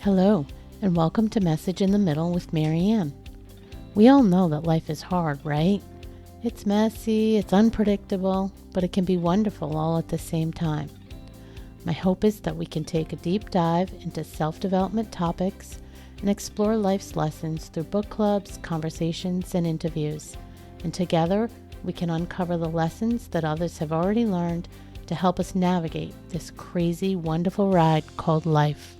Hello, and welcome to Message in the Middle with Marianne. We all know that life is hard, right? It's messy, it's unpredictable, but it can be wonderful all at the same time. My hope is that we can take a deep dive into self-development topics and explore life's lessons through book clubs, conversations, and interviews. And together, we can uncover the lessons that others have already learned to help us navigate this crazy, wonderful ride called life.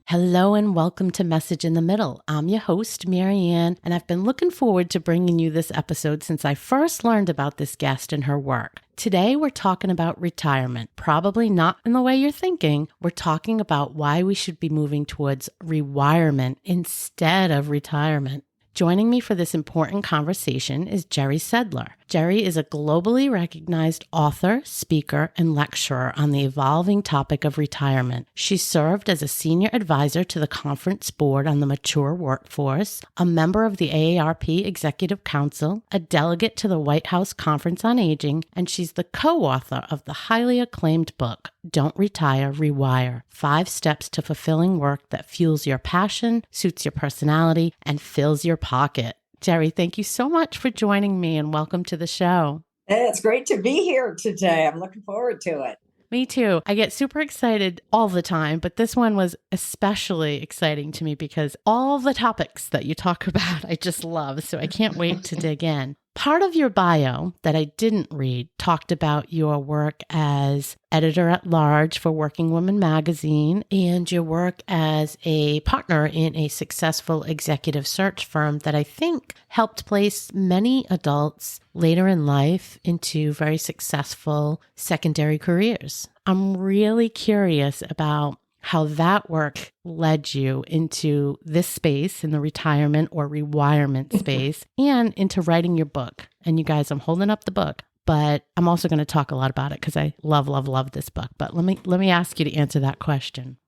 Hello and welcome to Message in the Middle. I'm your host, Marianne, and I've been looking forward to bringing you this episode since I first learned about this guest and her work. Today, we're talking about retirement, probably not in the way you're thinking. We're talking about why we should be moving towards rewirement instead of retirement. Joining me for this important conversation is Jeri Sedlar. Jeri is a globally recognized author, speaker, and lecturer on the evolving topic of retirement. She served as a senior advisor to the Conference Board on the Mature Workforce, a member of the AARP Executive Council, a delegate to the White House Conference on Aging, and she's the co-author of the highly acclaimed book, Don't Retire, Rewire: 5 Steps to Fulfilling Work That Fuels Your Passion, Suits Your Personality, and Fills Your Pocket. Jeri, thank you so much for joining me and welcome to the show. It's great to be here today. I'm looking forward to it. Me too. I get super excited all the time, but this one was especially exciting to me because all the topics that you talk about, I just love. So I can't wait to dig in. Part of your bio that I didn't read talked about your work as editor-at-large for Working Woman magazine and your work as a partner in a successful executive search firm that I think helped place many adults later in life into very successful secondary careers. I'm really curious about how that work led you into this space in the retirement or rewirement space and into writing your book. And you guys, I'm holding up the book, but I'm also going to talk a lot about it because I love this book. But let me ask you to answer that question.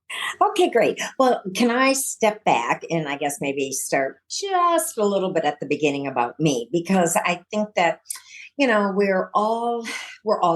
Okay, great. Well, can I step back and I guess maybe start just a little bit at the beginning about me? Because I think that we're all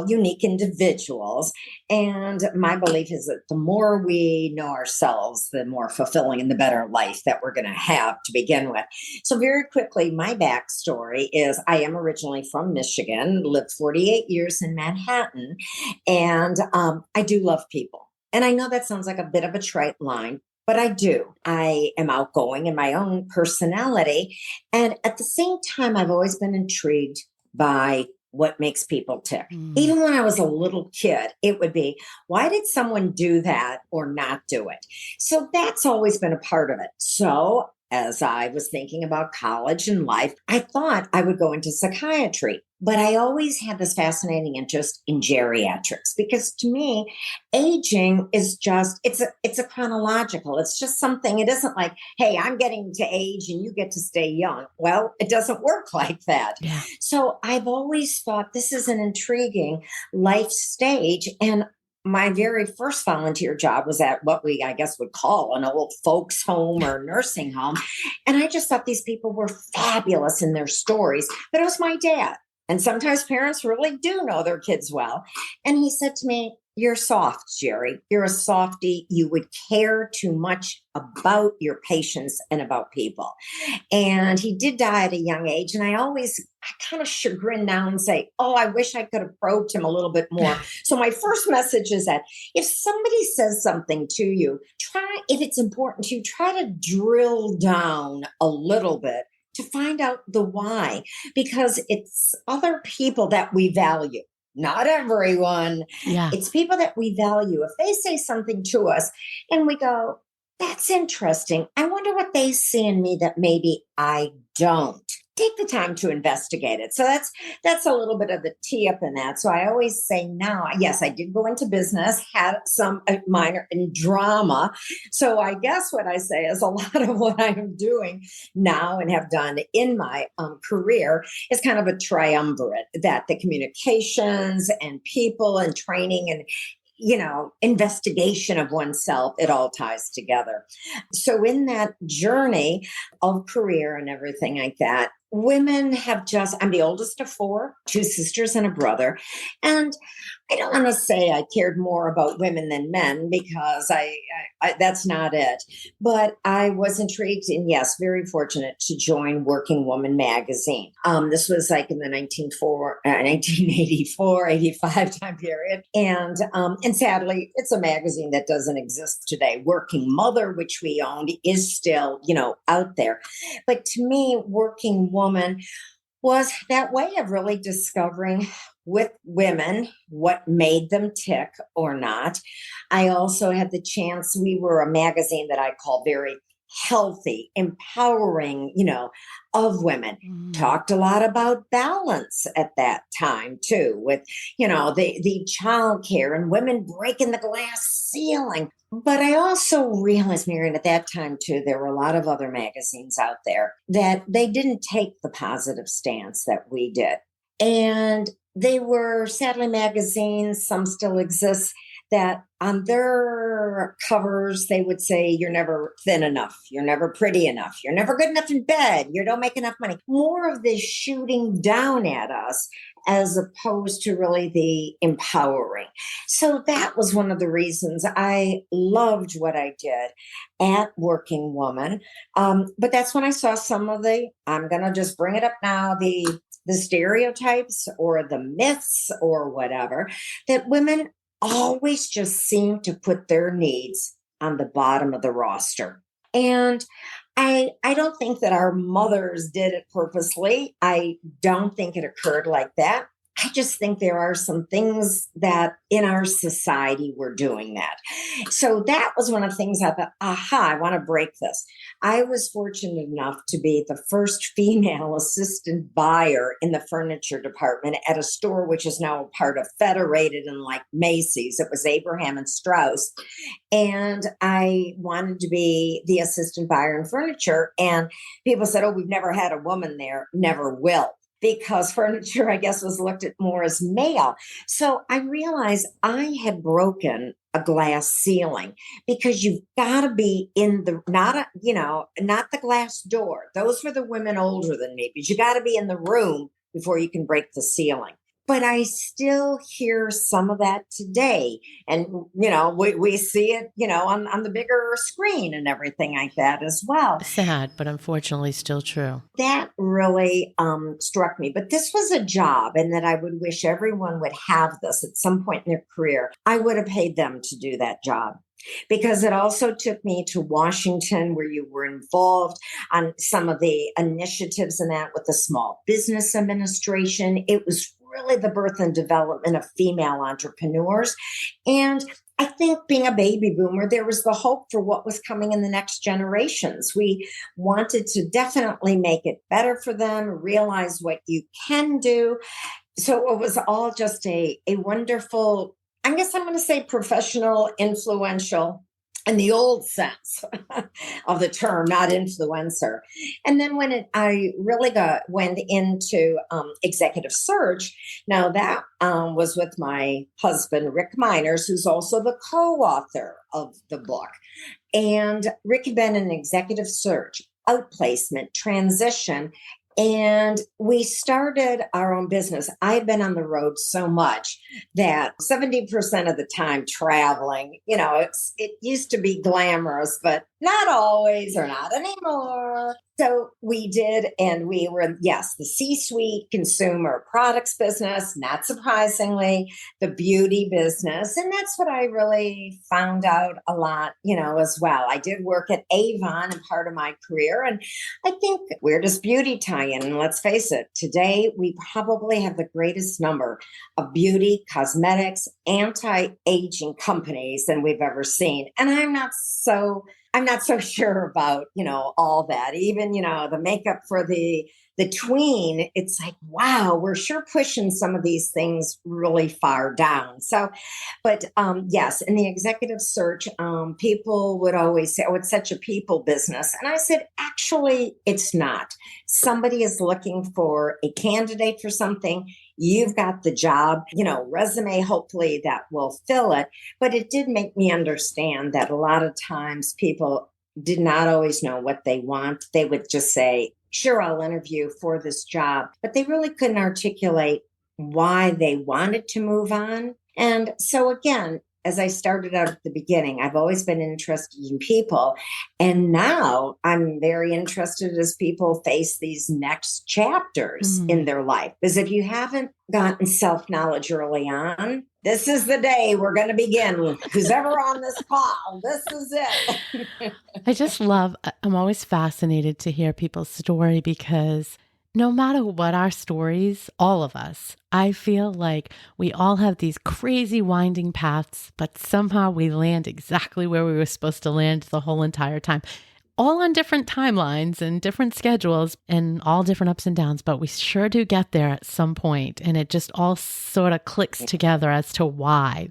unique individuals. And my belief is that the more we know ourselves, the more fulfilling and the better life that we're going to have to begin with. So very quickly, my backstory is I am originally from Michigan, lived 48 years in Manhattan, and I do love people. And I know that sounds like a bit of a trite line, but I do. I am outgoing in my own personality. And at the same time, I've always been intrigued by what makes people tick. Even when I was a little kid, it would be, why did someone do that or not do it? So that's always been a part of it. So as I was thinking about college and life, I thought I would go into psychiatry. But I always had this fascinating interest in geriatrics because to me, aging is just, it's a chronological. It's just something, it isn't like, hey, I'm getting to age and you get to stay young. Well, it doesn't work like that. Yeah. So I've always thought this is an intriguing life stage. And my very first volunteer job was at what we, I guess, would call an old folks home or nursing home. And I just thought these people were fabulous in their stories, but it was my dad. And sometimes parents really do know their kids well. And he said to me, "You're soft, Jeri. You're a softie. You would care too much about your patients and about people." And he did die at a young age. And I kind of chagrin now and say, oh, I wish I could have probed him a little bit more. So my first message is that if somebody says something to you, if it's important to you, try to drill down a little bit to find out the why, because it's other people that we value. Not everyone. Yeah. It's people that we value. If they say something to us and we go, that's interesting. I wonder what they see in me that maybe I don't. Take the time to investigate it. So that's a little bit of the tee up in that. So I always say now, yes, I did go into business, had some minor in drama. So I guess what I say is a lot of what I'm doing now and have done in my career is kind of a triumvirate, that the communications and people and training and investigation of oneself, it all ties together. So in that journey of career and everything like that, women have I'm the oldest of four, two sisters and a brother. And I don't want to say I cared more about women than men because I that's not it. But I was intrigued and yes, very fortunate to join Working Woman magazine. This was like in the 1984, 85 time period. And sadly, it's a magazine that doesn't exist today. Working Mother, which we owned, is still, out there. But to me, Working Woman was that way of really discovering with women what made them tick or not. I also had the chance, we were a magazine that I call very healthy, empowering, of women. Talked a lot about balance at that time too, with, the childcare and women breaking the glass ceiling. But I also realized, Marianne, at that time too, there were a lot of other magazines out there that they didn't take the positive stance that we did. And they were sadly magazines, some still exist, that on their covers, they would say, you're never thin enough. You're never pretty enough. You're never good enough in bed. You don't make enough money. More of this shooting down at us as opposed to really the empowering. So that was one of the reasons I loved what I did at Working Woman. But that's when I saw some of I'm going to just bring it up now, the stereotypes or the myths or whatever, that women always just seem to put their needs on the bottom of the roster. And I don't think that our mothers did it purposely. I don't think it occurred like that. I just think there are some things that in our society were doing that. So that was one of the things I thought, I want to break this. I was fortunate enough to be the first female assistant buyer in the furniture department at a store which is now a part of Federated and like Macy's. It was Abraham and Strauss. And I wanted to be the assistant buyer in furniture. And people said, we've never had a woman there, never will. Because furniture, I guess, was looked at more as male. So I realized I had broken a glass ceiling because you've got to be in not the glass door. Those were the women older than me, but you got to be in the room before you can break the ceiling. But I still hear some of that today. And, we see it, on the bigger screen and everything like that as well. Sad, but unfortunately still true. That really struck me. But this was a job, and that I would wish everyone would have this at some point in their career. I would have paid them to do that job. Because it also took me to Washington, where you were involved on some of the initiatives in that with the Small Business Administration. It was really the birth and development of female entrepreneurs. And I think being a baby boomer, there was the hope for what was coming in the next generations. We wanted to definitely make it better for them, realize what you can do. So it was all just a wonderful, I guess I'm going to say professional, influential, in the old sense of the term, not influencer. And then when I really went into executive search, now that was with my husband, Rick Miners, who's also the co-author of the book. And Rick had been in executive search, outplacement, transition, and we started our own business. I've been on the road so much that 70% of the time traveling, it used to be glamorous, but not always or not anymore. So we did, and we were, yes, the C-suite consumer products business, not surprisingly, the beauty business. And that's what I really found out a lot, as well. I did work at Avon in part of my career. And I think, where does beauty tie in? And let's face it, today we probably have the greatest number of beauty, cosmetics, anti-aging companies than we've ever seen. And I'm not so sure about, all that. Even, the makeup for the tween, it's like, wow, we're sure pushing some of these things really far down. So, but yes, in the executive search, people would always say, it's such a people business. And I said, actually, it's not. Somebody is looking for a candidate for something. You've got the job, resume, hopefully that will fill it. But it did make me understand that a lot of times people did not always know what they want. They would just say, sure, I'll interview for this job, but they really couldn't articulate why they wanted to move on. And so again, as I started out at the beginning, I've always been interested in people. And now I'm very interested as people face these next chapters in their life. Because if you haven't gotten self-knowledge early on, this is the day we're going to begin. Who's ever on this call, this is it. I'm always fascinated to hear people's story because no matter what our stories, all of us, I feel like we all have these crazy winding paths, but somehow we land exactly where we were supposed to land the whole entire time. All on different timelines and different schedules and all different ups and downs, but we sure do get there at some point, and it just all sort of clicks together as to why.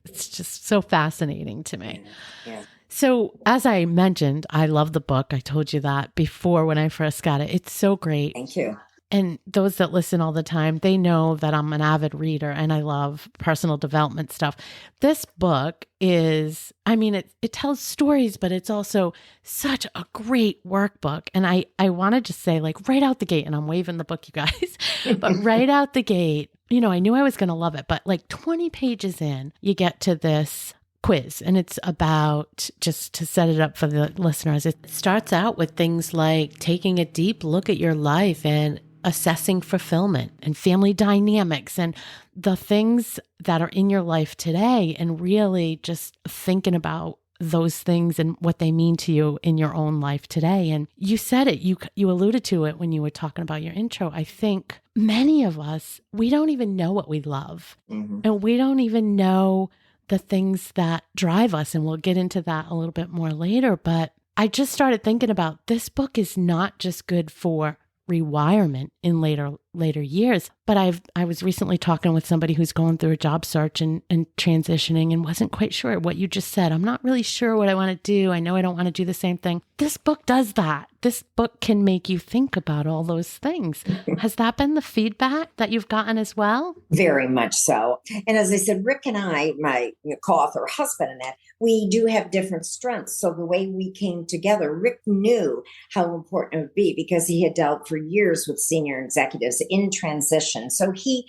It's just so fascinating to me. Yeah. So as I mentioned, I love the book. I told you that before when I first got it. It's so great. Thank you. And those that listen all the time, they know that I'm an avid reader and I love personal development stuff. This book is, it tells stories, but it's also such a great workbook. And I want to just say, like, right out the gate, and I'm waving the book, you guys, but right out the gate, I knew I was going to love it, but like 20 pages in, you get to this quiz, and it's about, just to set it up for the listeners, it starts out with things like taking a deep look at your life and assessing fulfillment and family dynamics and the things that are in your life today, and really just thinking about those things and what they mean to you in your own life today. And you said it, you alluded to it when you were talking about your intro. I think many of us, we don't even know what we love, and we don't even know the things that drive us. And we'll get into that a little bit more later. But I just started thinking about, this book is not just good for rewirement in later years, but I was recently talking with somebody who's going through a job search and transitioning and wasn't quite sure what you just said. I'm not really sure what I want to do. I know I don't want to do the same thing. This book does that. This book can make you think about all those things. Has that been the feedback that you've gotten as well? Very much so. And as I said, Rick and I, my co-author husband and that, we do have different strengths. So the way we came together, Rick knew how important it would be because he had dealt for years with senior executives in transition. So he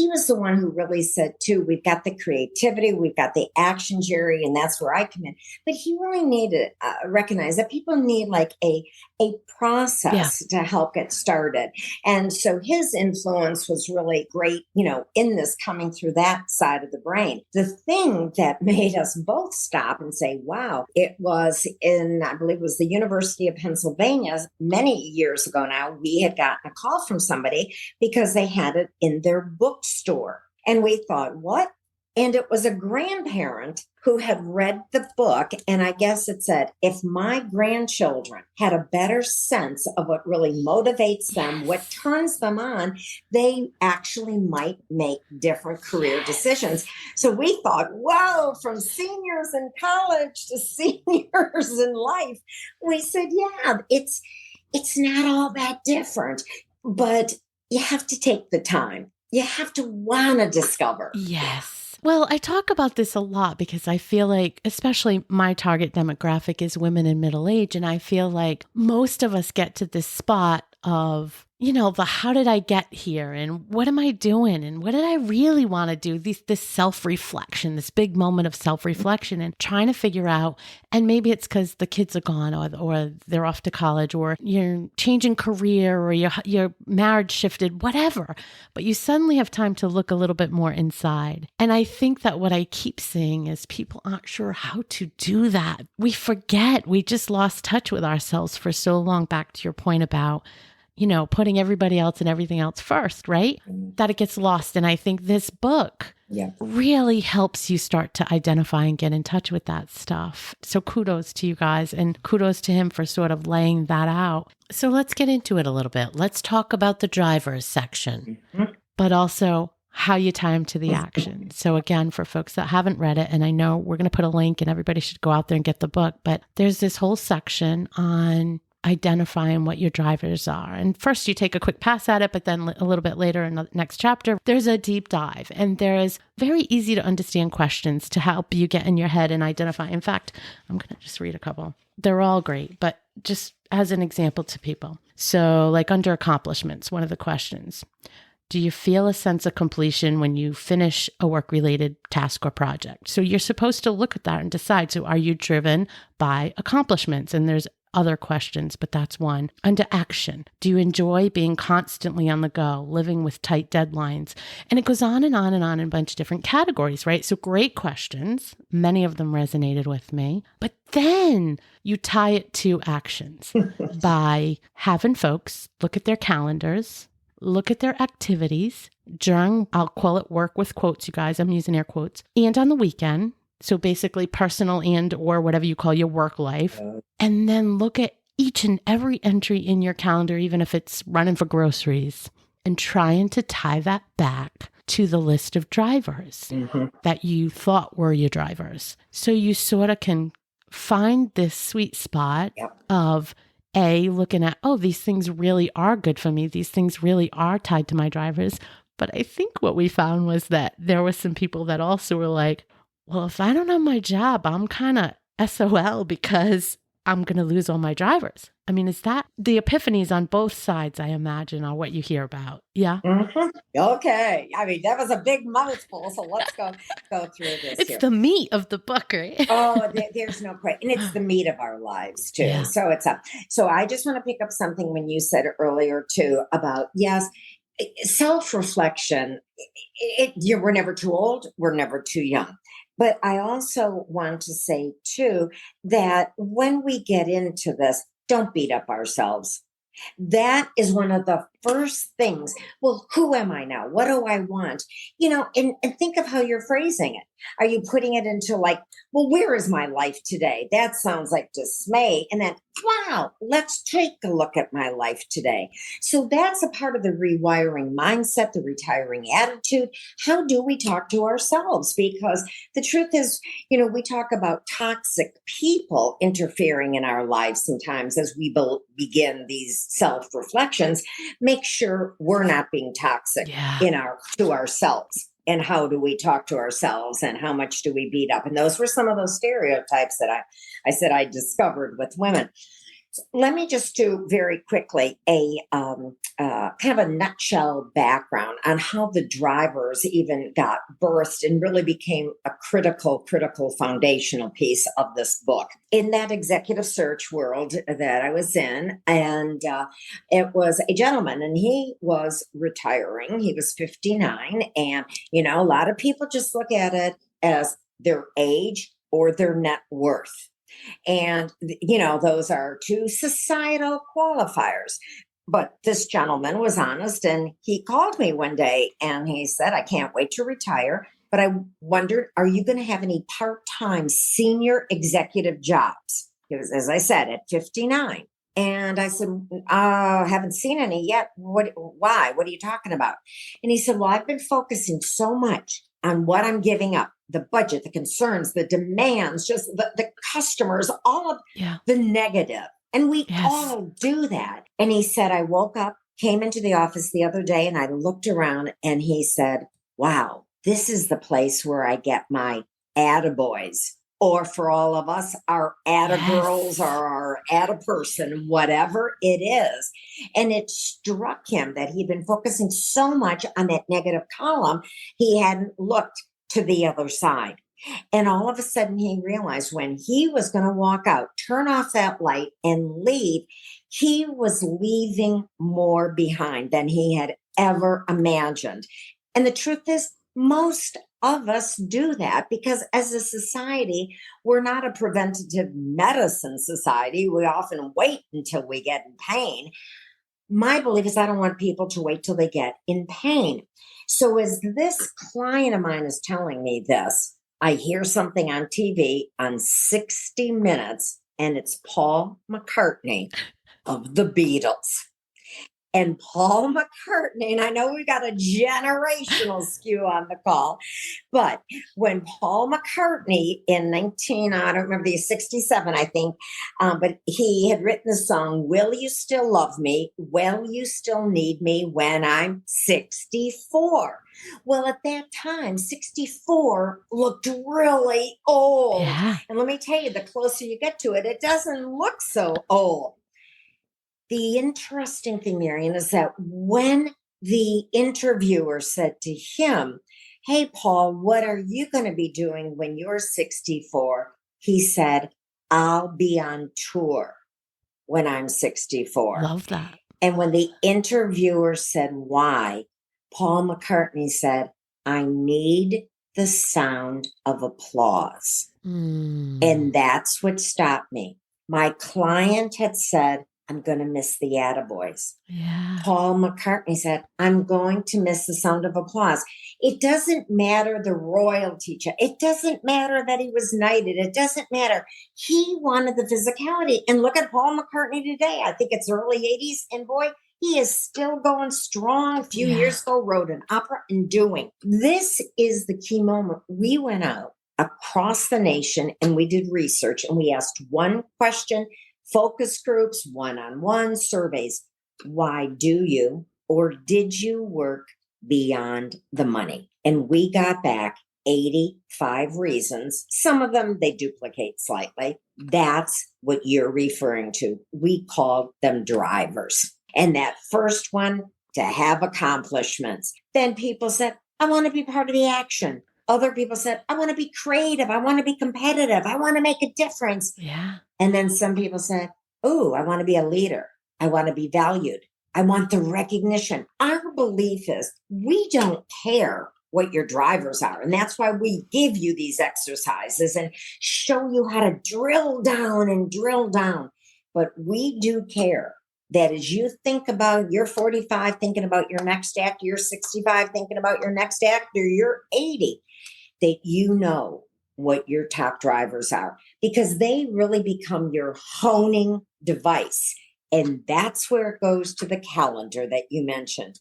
was the one who really said, too, we've got the creativity, we've got the action, Jeri, and that's where I come in. But he really needed to recognize that people need like a process to help get started. And so his influence was really great, in this, coming through that side of the brain. The thing that made us both stop and say, wow, it was I believe it was the University of Pennsylvania many years ago now, we had gotten a call from somebody because they had it in their bookstore. And we thought, what? And it was a grandparent who had read the book. And I guess it said, if my grandchildren had a better sense of what really motivates them, what turns them on, they actually might make different career decisions. So we thought, whoa, from seniors in college to seniors in life. We said, yeah, it's not all that different, but you have to take the time. You have to want to discover. Yes. Well, I talk about this a lot because I feel like, especially my target demographic is women in middle age. And I feel like most of us get to this spot of, the how did I get here and what am I doing and what did I really want to do? This self-reflection, this big moment of self-reflection and trying to figure out, and maybe it's because the kids are gone or they're off to college or you're changing career or your marriage shifted, whatever. But you suddenly have time to look a little bit more inside. And I think that what I keep seeing is people aren't sure how to do that. We forget. We just lost touch with ourselves for so long, back to your point about putting everybody else and everything else first, right? That it gets lost. And I think this book really helps you start to identify and get in touch with that stuff. So kudos to you guys and kudos to him for sort of laying that out. So let's get into it a little bit. Let's talk about the drivers section, but also how you tie them to the action. So again, for folks that haven't read it, and I know we're going to put a link and everybody should go out there and get the book, but there's this whole section on identifying what your drivers are. And first you take a quick pass at it, but then a little bit later in the next chapter, there's a deep dive. And there's very easy to understand questions to help you get in your head and identify. In fact, I'm going to just read a couple. They're all great, but just as an example to people. So like under accomplishments, one of the questions, do you feel a sense of completion when you finish a work-related task or project? So you're supposed to look at that and decide, so are you driven by accomplishments? And there's other questions, but that's one. Under action, do you enjoy being constantly on the go, living with tight deadlines? And it goes on and on and on in a bunch of different categories, right? So great questions. Many of them resonated with me. But then you tie it to actions by having folks look at their calendars, look at their activities during, I'll call it work with quotes, you guys, I'm using air quotes, and on the weekend. So basically personal and or whatever you call your work life. And then look at each and every entry in your calendar, even if it's running for groceries, and trying to tie that back to the list of drivers that you thought were your drivers. So you sort of can find this sweet spot of looking at, oh, these things really are good for me. These things really are tied to my drivers. But I think what we found was that there were some people that also were like, well, if I don't have my job, I'm kind of SOL because I'm going to lose all my drivers. I mean, is that the epiphanies on both sides, I imagine, are what you hear about? Yeah. Okay. I mean, that was a big mouthful. So let's go through this. It's the meat of the book, right? There's no question. And it's the meat of our lives too. Yeah. So it's up. So I just want to pick up something when you said earlier too about, yes, self-reflection. We're never too old. We're never too young. But I also want to say too, that when we get into this, don't beat up ourselves. That is one of the first things. Well, who am I now? What do I want? And think of how you're phrasing it. Are you putting it into like, well, where is my life today? That sounds like dismay. And then, wow, let's take a look at my life today. So that's a part of the rewiring mindset, the retiring attitude. How do we talk to ourselves? Because the truth is, we talk about toxic people interfering in our lives sometimes as we begin these self-reflections. Make sure we're not being toxic to ourselves. And how do we talk to ourselves and how much do we beat up? And those were some of those stereotypes that I said I discovered with women. So let me just do very quickly a kind of a nutshell background on how the drivers even got birthed and really became a critical foundational piece of this book. In that executive search world that I was in, and it was a gentleman, and he was retiring. He was 59, and a lot of people just look at it as their age or their net worth. And, those are two societal qualifiers. But this gentleman was honest, and he called me one day and he said, I can't wait to retire, but I wondered, are you going to have any part-time senior executive jobs? It was, as I said, at 59. And I said, I haven't seen any yet. Why? What are you talking about? And he said, well, I've been focusing so much on what I'm giving up, the budget, the concerns, the demands, just the customers, all of the negative. And we all do that. And he said, I woke up, came into the office the other day, and I looked around, and he said, wow, this is the place where I get my attaboys. Or for all of us, our attagirls or our attaperson, whatever it is. And it struck him that he'd been focusing so much on that negative column, he hadn't looked to the other side. And all of a sudden he realized when he was going to walk out, turn off that light and leave, he was leaving more behind than he had ever imagined. And the truth is, most of us do that because as a society, we're not a preventative medicine society. We often wait until we get in pain. My belief is I don't want people to wait till they get in pain. So as this client of mine is telling me this, I hear something on TV on 60 Minutes, and it's Paul McCartney of the Beatles. And Paul McCartney, and I know we got a generational skew on the call, but when Paul McCartney in I don't remember the 67, I think, but he had written the song, Will You Still Love Me? Will You Still Need Me When I'm 64? Well, at that time, 64 looked really old. Yeah. And let me tell you, the closer you get to it, it doesn't look so old. the interesting thing, Marianne, is that when the interviewer said to him, "Hey, Paul, what are you going to be doing when you're 64?" He said, "I'll be on tour when I'm 64." Love that. And when the interviewer said why, Paul McCartney said, "I need the sound of applause." And that's what stopped me. My client had said, "I'm going to miss the attaboys." Yeah. Paul McCartney said, "I'm going to miss the sound of applause." It doesn't matter the royalty check. It doesn't matter that he was knighted. It doesn't matter. He wanted the physicality. And look at Paul McCartney today. I think it's early 80s. And boy, he is still going strong. A few years ago, wrote an opera and doing. This is the key moment. We went out across the nation and we did research and we asked one question, focus groups, one-on-one surveys. Why do you or did you work beyond the money? And we got back 85 reasons. Some of them they duplicate slightly. That's what you're referring to. We called them drivers. And that first one, to have accomplishments. Then people said, "I want to be part of the action." Other people said, "I want to be creative. I want to be competitive. I want to make a difference." Yeah. And then some people said, "Oh, I want to be a leader. I want to be valued. I want the recognition." Our belief is we don't care what your drivers are. And that's why we give you these exercises and show you how to drill down and drill down. But we do care that as you think about you're 45, thinking about your next act, you're 65, thinking about your next act, or you're 80, that you know what your top drivers are, because they really become your honing device. And that's where it goes to the calendar that you mentioned.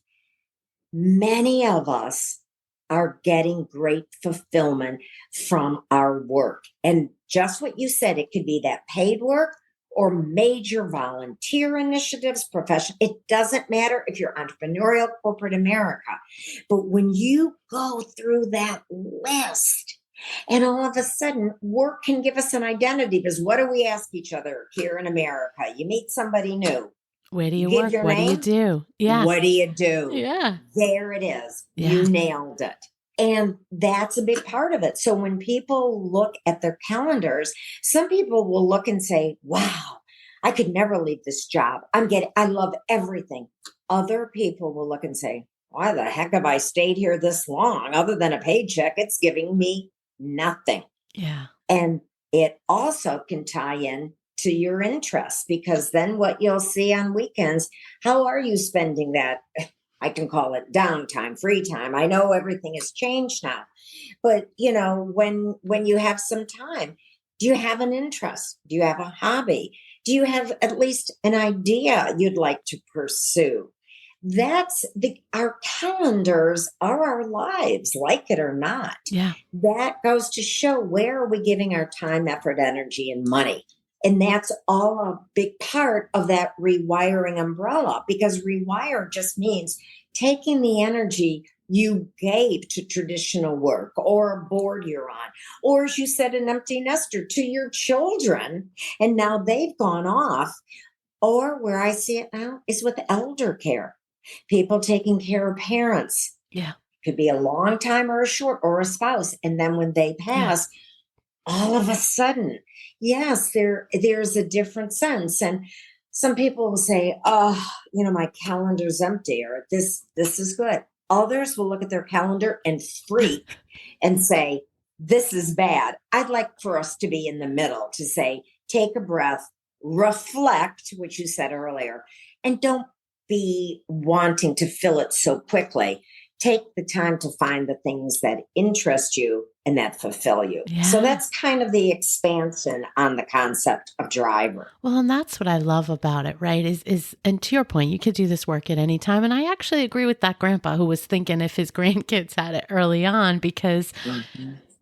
Many of us are getting great fulfillment from our work. And just what you said, it could be that paid work or major volunteer initiatives, profession. It doesn't matter if you're entrepreneurial, corporate America. But when you go through that list, and all of a sudden, work can give us an identity, because what do we ask each other here in America? You meet somebody new. Where do you give work? your What do you name. do? Yeah. What do you do? Yeah. There it is. Yeah. You nailed it. And that's a big part of it. So when people look at their calendars, some people will look and say, "Wow, I could never leave this job. I love everything." Other people will look and say, "Why the heck have I stayed here this long? Other than a paycheck, it's giving me nothing." Yeah. And it also can tie in to your interests, because then what you'll see on weekends, how are you spending that? I can call it downtime, free time. I know everything has changed now, but when you have some time, do you have an interest? Do you have a hobby? Do you have at least an idea you'd like to pursue? Our calendars are our lives, like it or not. Yeah. That goes to show, where are we giving our time, effort, energy, and money? And that's all a big part of that rewiring umbrella, because rewire just means taking the energy you gave to traditional work or a board you're on, or as you said, an empty nester, to your children, and now they've gone off. Or where I see it now is with elder care, people taking care of parents. Yeah. Could be a long time or a short, or a spouse. And then when they pass, all of a sudden, yes, there's a different sense. And some people will say, "Oh, my calendar's empty," or this is good. Others will look at their calendar and freak and say, "This is bad." I'd like for us to be in the middle, to say, take a breath, reflect, which you said earlier, and don't be wanting to fill it so quickly. Take the time to find the things that interest you and that fulfill you. Yeah. So that's kind of the expansion on the concept of driver. Well, and that's what I love about it, right? And to your point, you could do this work at any time. And I actually agree with that grandpa who was thinking if his grandkids had it early on, because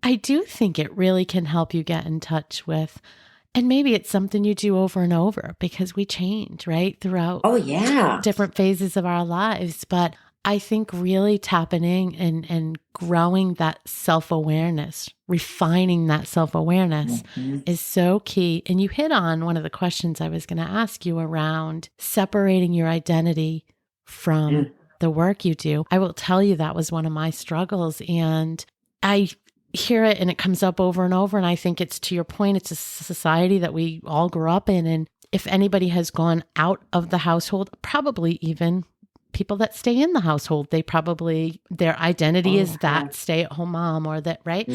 I do think it really can help you get in touch with, and maybe it's something you do over and over, because we change, right? Throughout Oh, yeah. different phases of our lives. But I think really tapping in and growing that self-awareness, refining that self-awareness is so key. And you hit on one of the questions I was going to ask you around separating your identity from the work you do. I will tell you that was one of my struggles, and I hear it and it comes up over and over. And I think it's, to your point, it's a society that we all grew up in. And if anybody has gone out of the household, probably even people that stay in the household, they probably, their identity is that stay-at-home mom or that, right?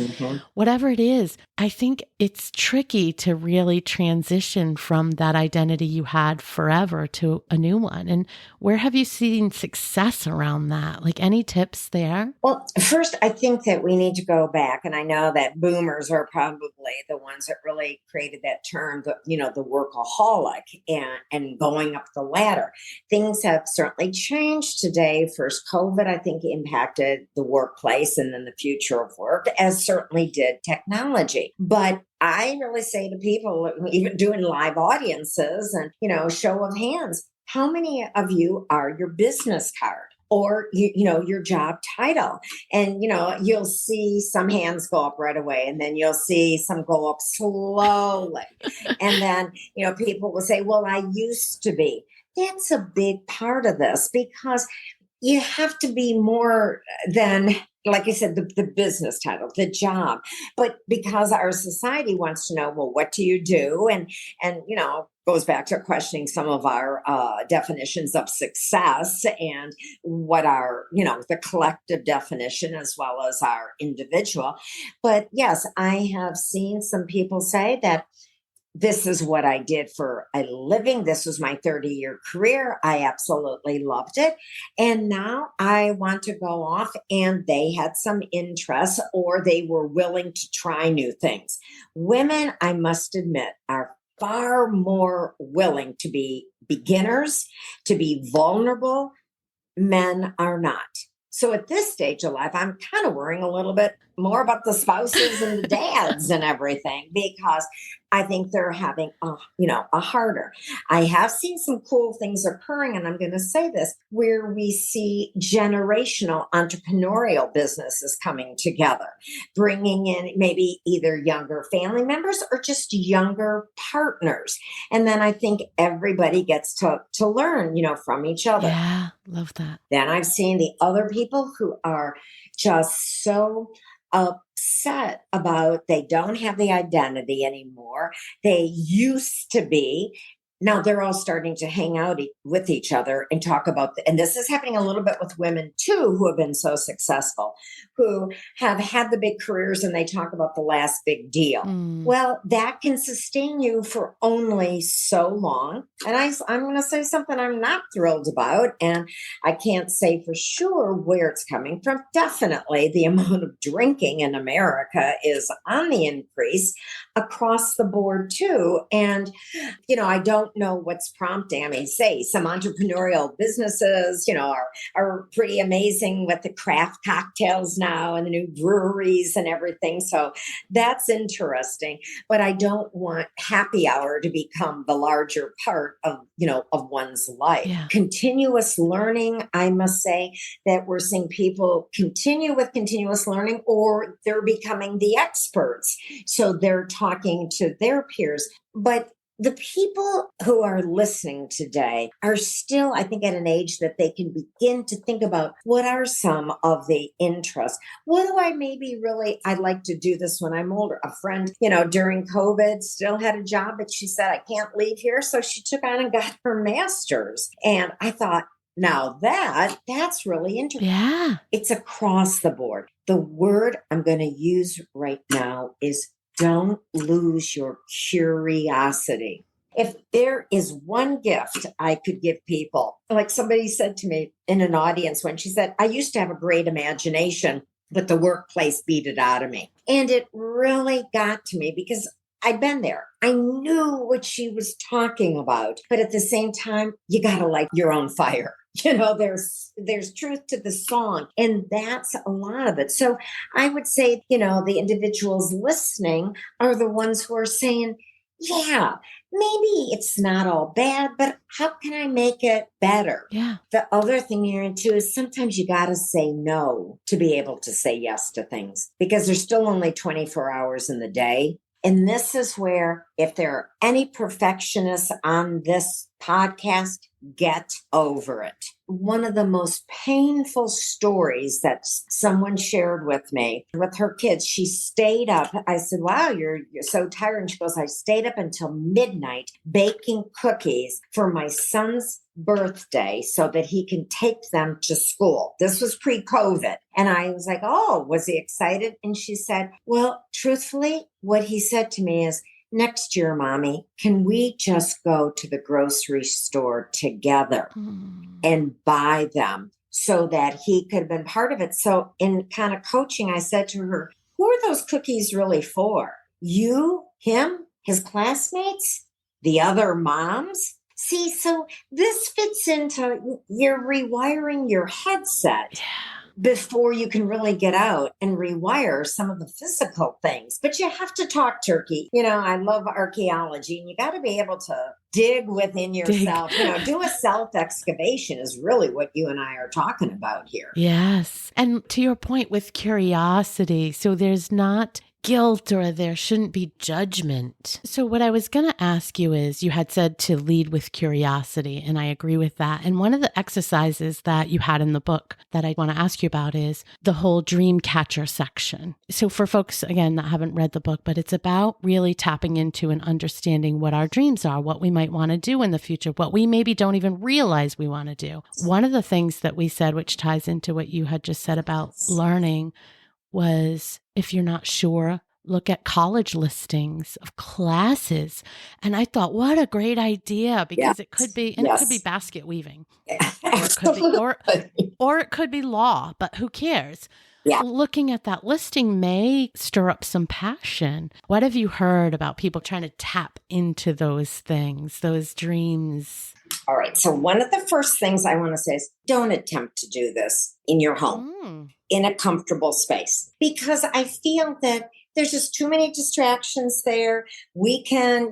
Whatever it is, I think it's tricky to really transition from that identity you had forever to a new one. And where have you seen success around that? Like, any tips there? Well, first, I think that we need to go back. And I know that boomers are probably the ones that really created that term, the workaholic and going up the ladder. Things have certainly changed today. First, COVID, I think, impacted the workplace and then the future of work, as certainly did technology. But I really say to people, even doing live audiences and, show of hands, how many of you are your business card? Or, your job title. And, you'll see some hands go up right away, and then you'll see some go up slowly. And then, people will say, well, I used to be. That's a big part of this, because you have to be more than, like I said, the business title, the job. But because our society wants to know, well, what do you do? And goes back to questioning some of our definitions of success and what are, the collective definition as well as our individual. But yes, I have seen some people say that this is what I did for a living. This was my 30-year career. I absolutely loved it. And now I want to go off, and they had some interest or they were willing to try new things. Women, I must admit, are far more willing to be beginners, to be vulnerable. Men are not. So at this stage of life, I'm kind of worrying a little bit more about the spouses and the dads and everything, because I think they're having a harder. I have seen some cool things occurring, and I'm going to say this, where we see generational entrepreneurial businesses coming together, bringing in maybe either younger family members or just younger partners. And then I think everybody gets to learn, from each other. Yeah, love that. Then I've seen the other people who are just so upset about they don't have the identity anymore. They used to be. Now they're all starting to hang out with each other and talk about, and this is happening a little bit with women too, who have been so successful, who have had the big careers, and they talk about the last big deal. Well, that can sustain you for only so long. And I'm going to say something I'm not thrilled about, and I can't say for sure where it's coming from. Definitely the amount of drinking in America is on the increase across the board too. And, I don't know what's prompting. I mean, say some entrepreneurial businesses, are pretty amazing with the craft cocktails now and the new breweries and everything. So that's interesting. But I don't want happy hour to become the larger part of one's life. Yeah. Continuous learning, I must say that we're seeing people continue with continuous learning, or they're becoming the experts. So they're talking to their peers. But the people who are listening today are still, I think, at an age that they can begin to think about what are some of the interests. What do I I'd like to do this when I'm older. A friend, during COVID still had a job, but she said, I can't leave here. So she took on and got her master's. And I thought, now that's really interesting. Yeah. It's across the board. The word I'm going to use right now is don't lose your curiosity. If there is one gift I could give people, like somebody said to me in an audience when she said, I used to have a great imagination, but the workplace beat it out of me. And it really got to me because I'd been there. I knew what she was talking about. But at the same time, you got to light your own fire. There's truth to the song, and that's a lot of it. So I would say, the individuals listening are the ones who are saying, yeah, maybe it's not all bad, but how can I make it better? Yeah. The other thing you're into is sometimes you got to say no to be able to say yes to things because there's still only 24 hours in the day. And this is where, if there are any perfectionists on this podcast, get over it. One of the most painful stories that someone shared with me with her kids, she stayed up. I said, wow, you're so tired. And she goes, I stayed up until midnight baking cookies for my son's birthday so that he can take them to school. This was pre-COVID. And I was like, oh, was he excited? And she said, well, truthfully, what he said to me is, next year, Mommy, can we just go to the grocery store together and buy them so that he could have been part of it? So in kind of coaching, I said to her, who are those cookies really for? You, him, his classmates, the other moms? See, so this fits into you're rewiring your headset before you can really get out and rewire some of the physical things. But you have to talk turkey. You know, I love archaeology, and you got to be able to dig within yourself. You know, do a self-excavation is really what you and I are talking about here. Yes. And to your point with curiosity, so there's not guilt or there shouldn't be judgment. So what I was going to ask you is, you had said to lead with curiosity, and I agree with that. And one of the exercises that you had in the book that I want to ask you about is the whole dream catcher section. So for folks, again, that haven't read the book, but it's about really tapping into and understanding what our dreams are, what we might want to do in the future, what we maybe don't even realize we want to do. One of the things that we said, which ties into what you had just said about learning, was if you're not sure, look at college listings of classes. And I thought, what a great idea, because it could be, and it could be basket weaving, or it could be law, but who cares? Yeah. Looking at that listing may stir up some passion. What have you heard about people trying to tap into those things, those dreams? All right. So one of the first things I want to say is, don't attempt to do this in your home, in a comfortable space, because I feel that there's just too many distractions there. We can,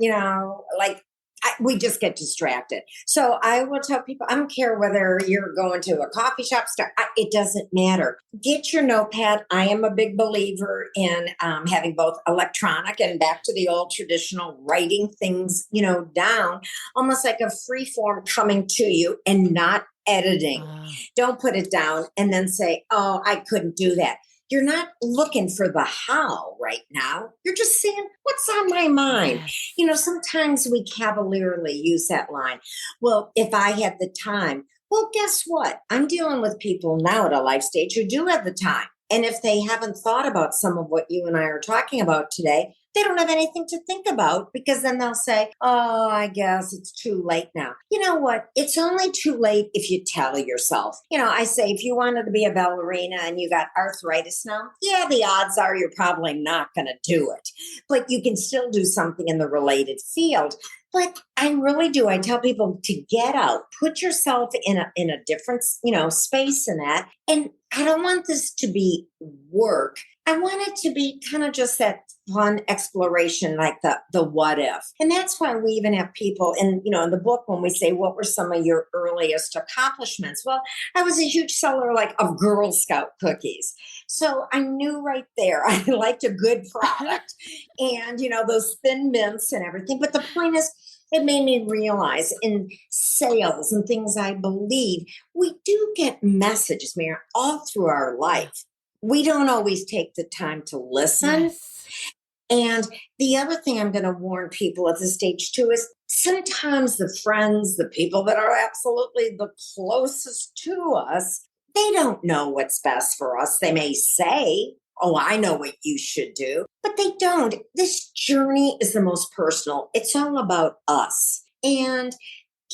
we just get distracted. So I will tell people, I don't care whether you're going to a coffee shop, it doesn't matter. Get your notepad. I am a big believer in having both electronic and back to the old traditional writing things, down, almost like a free form coming to you and not editing. Don't put it down and then say, oh, I couldn't do that. You're not looking for the how right now. You're just saying, what's on my mind? Yes. Sometimes we cavalierly use that line. Well, if I had the time, well, guess what? I'm dealing with people now at a life stage who do have the time. And if they haven't thought about some of what you and I are talking about today, they don't have anything to think about, because then they'll say, oh, I guess it's too late now. You know what? It's only too late if you tell yourself. I say, if you wanted to be a ballerina and you got arthritis now, yeah, the odds are you're probably not going to do it. But you can still do something in the related field. But I really do. I tell people to get out, put yourself in a different, space in that. And I don't want this to be work. I want it to be kind of just that fun exploration, like the what if. And that's why we even have people in the book, when we say, what were some of your earliest accomplishments? Well, I was a huge seller of Girl Scout cookies. So I knew right there, I liked a good product and, those thin mints and everything. But the point is, it made me realize in sales and things I believe, we do get messages, Marianne, all through our life. We don't always take the time to listen. Yes. And the other thing I'm going to warn people at this stage too is sometimes the friends, the people that are absolutely the closest to us, they don't know what's best for us. They may say, oh, I know what you should do, but they don't. This journey is the most personal. It's all about us. And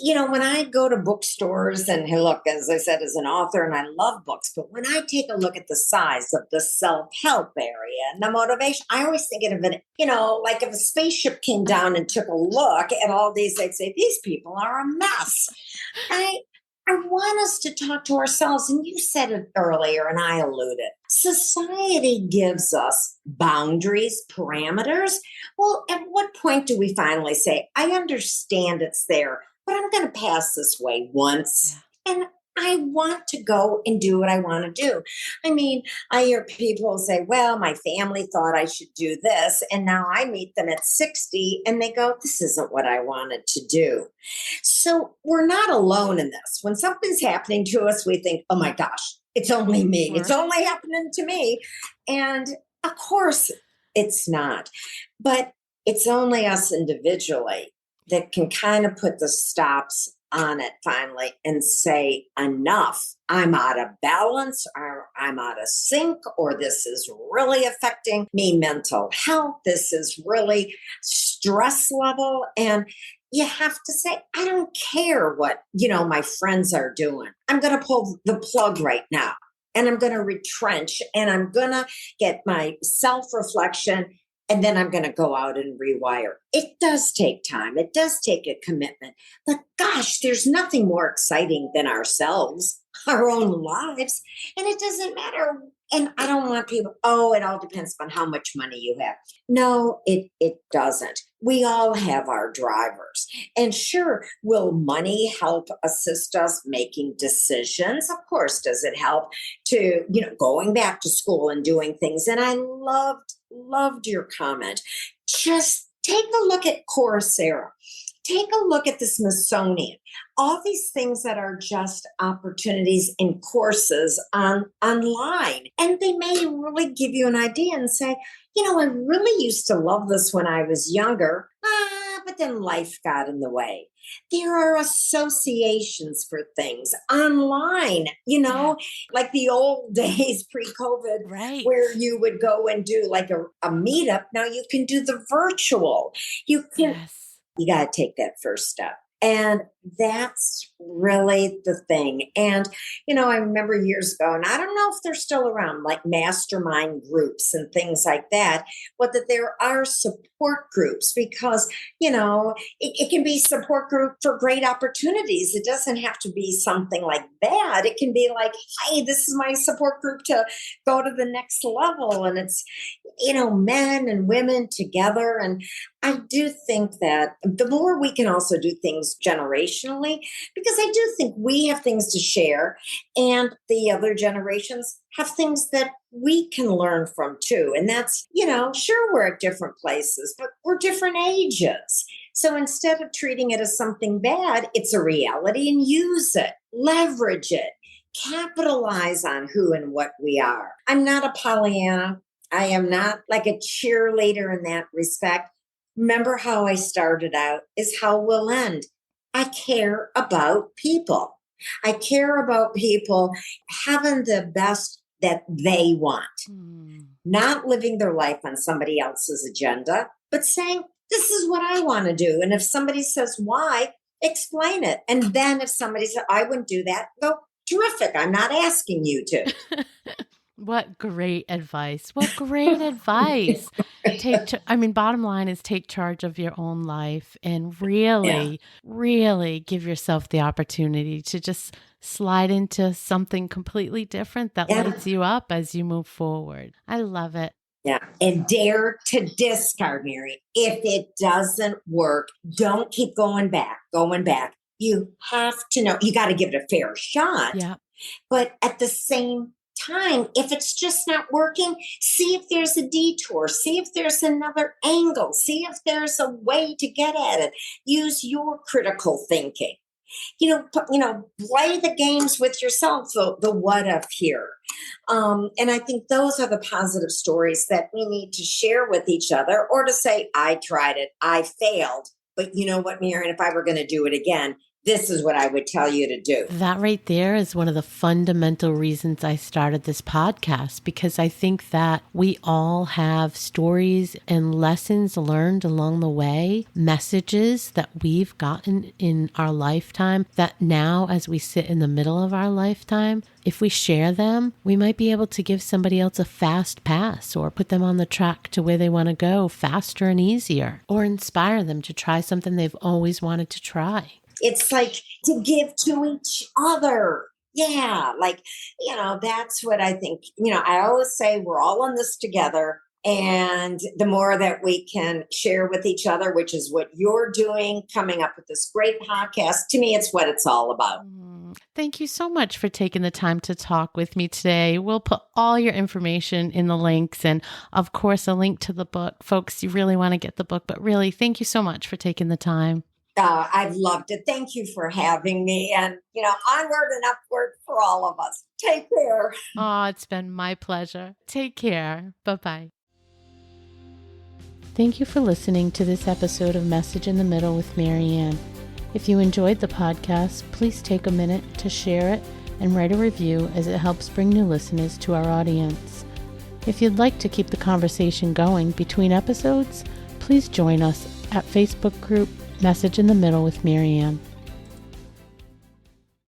when I go to bookstores, and hey, look, as I said, as an author, and I love books, but when I take a look at the size of the self-help area and the motivation, I always think of it, like if a spaceship came down and took a look at all these, they'd say, these people are a mess. I want us to talk to ourselves. And you said it earlier, and I alluded. Society gives us boundaries, parameters. Well, at what point do we finally say, I understand it's there, but I'm going to pass this way once? And I want to go and do what I want to do. I mean, I hear people say, well, my family thought I should do this. And now I meet them at 60 and they go, this isn't what I wanted to do. So we're not alone in this. When something's happening to us, we think, oh my gosh, it's only me. It's only happening to me. And of course it's not. But it's only us individually that can kind of put the stops on it finally and say, enough. I'm out of balance, or I'm out of sync, or this is really affecting me mental health. This is really stress level. And you have to say, I don't care what, my friends are doing. I'm going to pull the plug right now, and I'm going to retrench, and I'm going to get my self-reflection. And then I'm going to go out and rewire. It does take time. It does take a commitment. But gosh, there's nothing more exciting than ourselves, our own lives. And it doesn't matter. And I don't want people, it all depends on how much money you have. No, it doesn't. We all have our drivers. And sure, will money help assist us making decisions? Of course, does it help to, going back to school and doing things? And I loved your comment. Just take a look at Coursera. Take a look at the Smithsonian. All these things that are just opportunities in courses online. And they may really give you an idea and say, I really used to love this when I was younger, but then life got in the way. There are associations for things online, like the old days pre-COVID, right, where you would go and do like a meetup. Now you can do the virtual. You got to take that first step. And that's really the thing. And, I remember years ago, and I don't know if they're still around, like mastermind groups and things like that, but that there are support groups because, it can be support group for great opportunities. It doesn't have to be something like bad. It can be like, hey, this is my support group to go to the next level. And it's, men and women together. And I do think that the more we can also do things generationally, because I do think we have things to share and the other generations have things that we can learn from too. And that's, sure, we're at different places, but we're different ages. So instead of treating it as something bad, it's a reality and use it, leverage it, capitalize on who and what we are. I'm not a Pollyanna. I am not like a cheerleader in that respect. Remember how I started out is how we'll end. I care about people. I care about people having the best that they want, not living their life on somebody else's agenda, but saying, this is what I want to do. And if somebody says why, explain it. And then if somebody says, I wouldn't do that, go, terrific. I'm not asking you to. What great advice. What great advice. Bottom line is take charge of your own life and really, really give yourself the opportunity to just slide into something completely different that lights you up as you move forward. I love it. Yeah. And dare to discard, Mary. If it doesn't work, don't keep going back. You have to know, you got to give it a fair shot. Yeah. But at the same time, if it's just not working, see if there's a detour, see if there's another angle, see if there's a way to get at it. Use your critical thinking. Play the games with yourself, the what if here. And I think those are the positive stories that we need to share with each other, or to say, I tried it, I failed. But you know what, Marianne, if I were going to do it again, this is what I would tell you to do. That right there is one of the fundamental reasons I started this podcast, because I think that we all have stories and lessons learned along the way, messages that we've gotten in our lifetime that now, as we sit in the middle of our lifetime, if we share them, we might be able to give somebody else a fast pass or put them on the track to where they want to go faster and easier, or inspire them to try something they've always wanted to try. It's like to give to each other. Yeah, like, that's what I think. I always say we're all in this together. And the more that we can share with each other, which is what you're doing, coming up with this great podcast, to me, it's what it's all about. Thank you so much for taking the time to talk with me today. We'll put all your information in the links and, of course, a link to the book. Folks, you really want to get the book, but really, thank you so much for taking the time. I've loved it. Thank you for having me. And, onward and upward for all of us. Take care. Oh, it's been my pleasure. Take care. Bye-bye. Thank you for listening to this episode of Message in the Middle with Marianne. If you enjoyed the podcast, please take a minute to share it and write a review, as it helps bring new listeners to our audience. If you'd like to keep the conversation going between episodes, please join us at Facebook group Message in the Middle with Marianne.